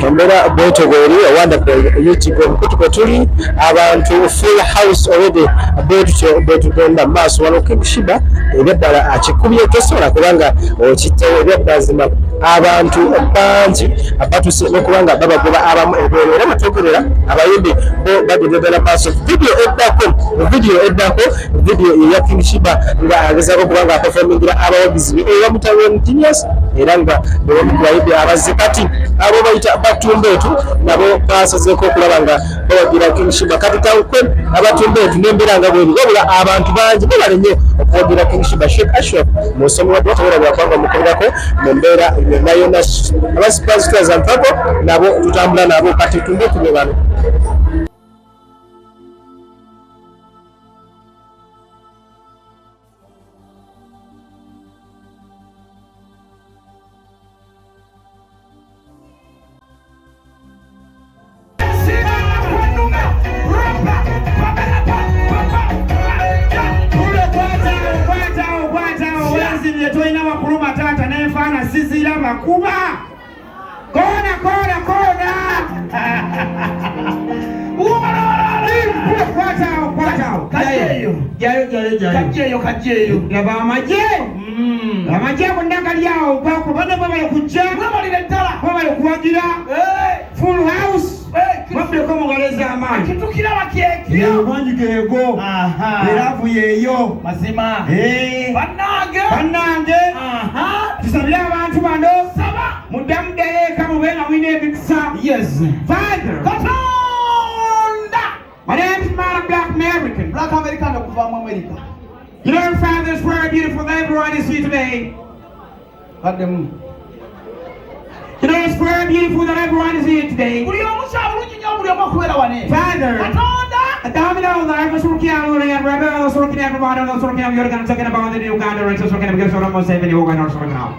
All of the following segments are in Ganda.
Embera bwetogoli wonderful YouTube kutuko tuli abantu full house already betugenda maaso wano Kingshiba ebyadala akikubye tosobola kubanga okitewe ebyadazima abantu bangi abatuse okubanga babagoba abamu ebero era batogerera abayimbi bagendera maaso video eddako ya Kingshiba nga agezaako kubanga aperformingira abawagizi era mutawe genius era nga bayimbi abazikati abo bayita batumbeetu nabo basazeeko okulaba nga bawagira Kingshiba kati tankwe abatumbeetu n'embeera nga bweri wabula abantu bangi bebale nnyo okuwagira Kingshiba Sheikh Ashraf musomi wa twatawera byakwanga mukolako mu mbeera yonna abasipazitaza mpako nabo tutambula nabo kati tumbeetu be bano. Kuba kona kajeyo laba amaje kundanga lyao pako bana baba yakujja baba yakuwagira full house mabbe ko mugaleza amani kitukira bakekyo banjigego eravu yeyo mazima banange tusabira abantu bano mudamude kama bena wine biksa. Yes Father Katonda. My name is Madam Black American. Black American of America. You know, Father, it's very beautiful that everyone is here today. You know, it's very beautiful that everyone is here today. Father Domino, I was working out and Rebel, I was working everybody, I was working out, you're going to talk about the new kind of rights, working because I'm almost 70 years old, working out.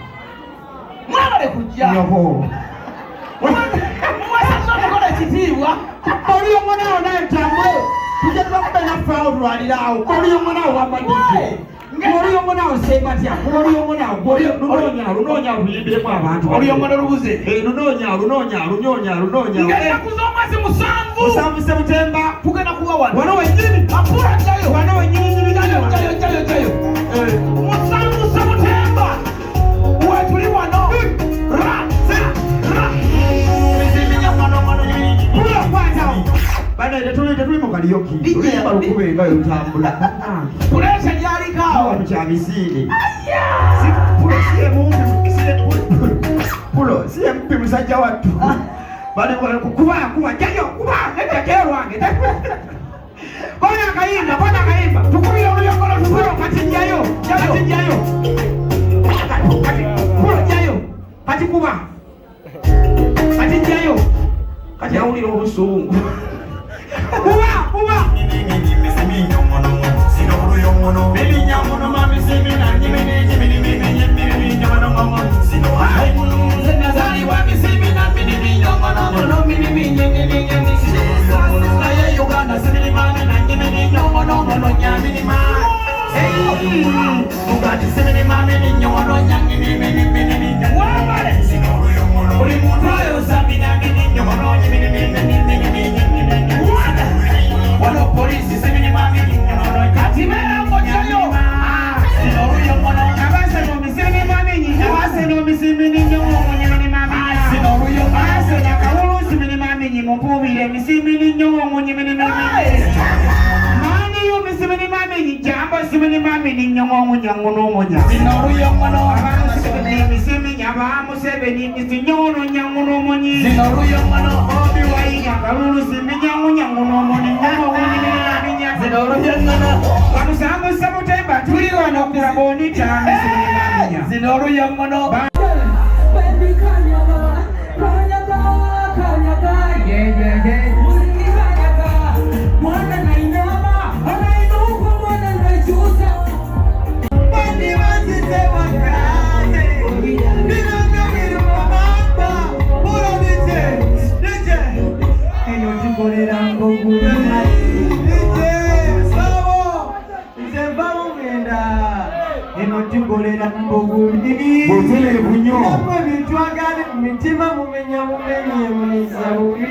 mitima mumenya mwizawi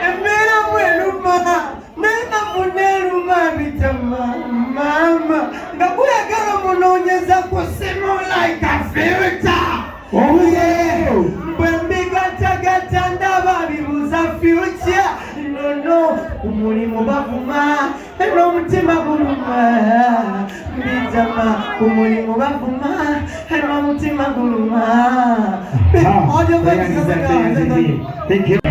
emera mweluma nena muneluma bitama mama ngakuyagala munonyeza kusimo like a filter. Oh yeah, mbembigata ndaba bibuza future. No, umulimo bavuma eno mutima guluma bitama umulimo bavuma eno mutima guluma. Thank you.